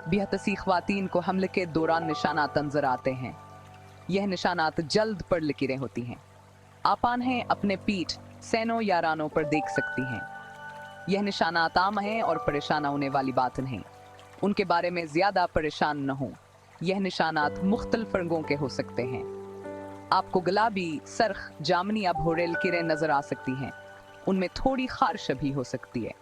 बेहतसी ख्वातीन को हमले के दौरान निशानात नजर आते हैं। यह निशानात जल्द पर लकीरें होती हैं। आप इन्हें अपने पीठ, सैनों या रानों पर देख सकती हैं। यह निशानात आम हैं और परेशान होने वाली बात नहीं। उनके बारे में ज्यादा परेशान न हो। यह निशानात मुख्तलिफ रंगों के हो सकते हैं। आपको गुलाबी, सरख, जामनी या भूरे लकीरें नजर आ सकती हैं। उनमें थोड़ी खारिश भी हो सकती है।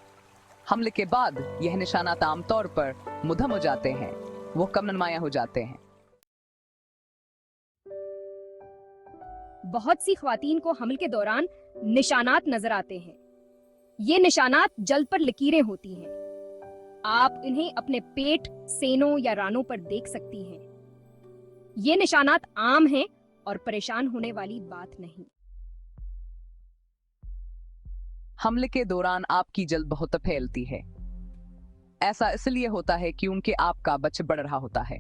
हमले के बाद यह निशानात आमतौर पर मुधम हो जाते हैं, वो कम नुमाया हो जाते हैं। बहुत सी ख्वातीन को हमल के दौरान निशानात नजर आते हैं। ये निशानात जल्द पर लकीरें होती हैं। आप इन्हें अपने पेट, सेनों या रानों पर देख सकती हैं। ये निशानात आम हैं और परेशान होने वाली बात नहीं। हमले के दौरान आपकी जल्द बहुत फैलती है। ऐसा इसलिए होता है क्योंकि आपका बच्चा बढ़ रहा होता है।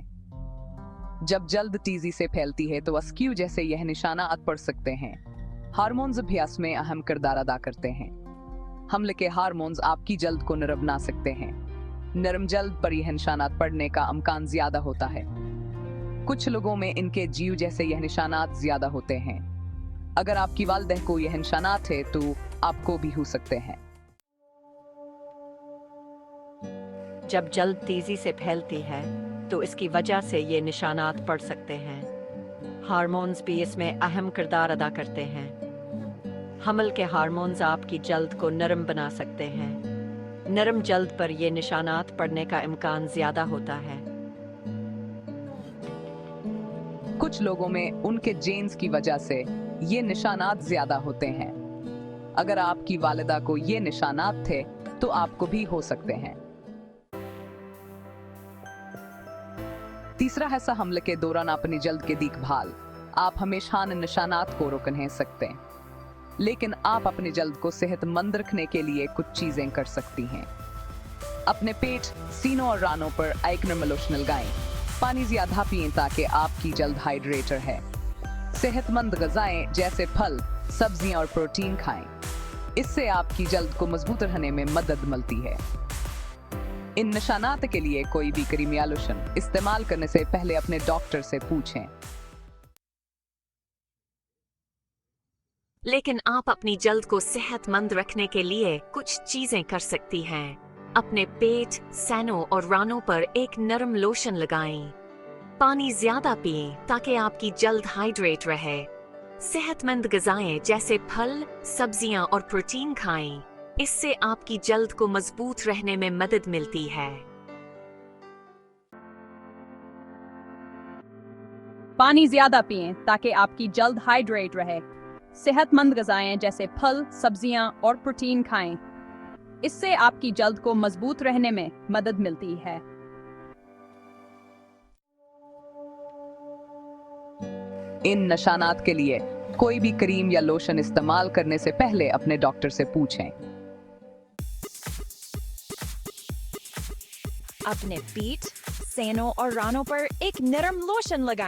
जब जल्द तेजी से फैलती है तो अस्क्यू जैसे यह निशानात पड़ सकते हैं। हार्मोन्स अभ्यास में अहम किरदार अदा करते हैं। हमले के हार्मोन्स आपकी जल्द को नरम बना सकते हैं। नरम जल्द पर यह निशानात पड़ने का इम्कान ज्यादा होता है। कुछ लोगों में इनके जीव जैसे यह निशानात ज्यादा होते हैं। अगर आपकी वालिदा को यह निशानात है तो आपको भी हो सकते हैं। जब जल्द तेजी से फैलती है तो इसकी वजह से ये निशानात पड़ सकते हैं। हार्मोन्स भी इसमें अहम किरदार अदा करते हैं। हमल के हार्मोन्स आपकी जल्द को नरम बना सकते हैं। नरम जल्द पर ये निशानात पड़ने का इम्कान ज्यादा होता है। कुछ लोगों में उनके जीन्स की वजह से ये निशानात ज्यादा होते हैं। अगर आपकी वालिदा को ये निशानात थे तो आपको भी हो सकते हैं। तीसरा हिस्सा हमले के दौरान अपनी जल्द की देखभाल। आप हमेशा इन निशानात को रोक नहीं सकते, लेकिन आप अपनी जल्द को सेहतमंद रखने के लिए कुछ चीजें कर सकती हैं। अपने पेट, सीनों और रानों पर एक नरम लोशन लगाएं। पानी ज्यादा पिएं ताकि आपकी जल्द हाइड्रेटर है। सेहतमंद ग़िज़ाएं जैसे फल, सब्जियां और प्रोटीन खाएं। इससे आपकी जल्द को मजबूत रहने में मदद मिलती है। इन निशानात के लिए कोई भी क्रीम या लोशन इस्तेमाल करने से पहले अपने डॉक्टर से पूछें। लेकिन आप अपनी जल्द को सेहतमंद रखने के लिए कुछ चीजें कर सकती हैं। अपने पेट, सैनों और रानों पर एक नरम लोशन लगाएं। पानी ज्यादा पिएं ताकि आपकी जल्द हाइड्रेट रहे। सेहतमंद ग़िज़ाएं जैसे फल, सब्जियां और प्रोटीन खाएं। इससे आपकी जल्द को मजबूत रहने में मदद मिलती है। पानी ज्यादा पिएं ताकि आपकी जल्द हाइड्रेट रहे। सेहतमंद ग़िज़ाएं जैसे फल, सब्जियां और प्रोटीन खाएं। इससे आपकी जल्द को मजबूत रहने में मदद मिलती है। इन निशानात के लिए कोई भी क्रीम या लोशन इस्तेमाल करने से पहले अपने डॉक्टर से पूछें। अपने पीठ, सेनों और रानों पर एक नरम लोशन लगाएं।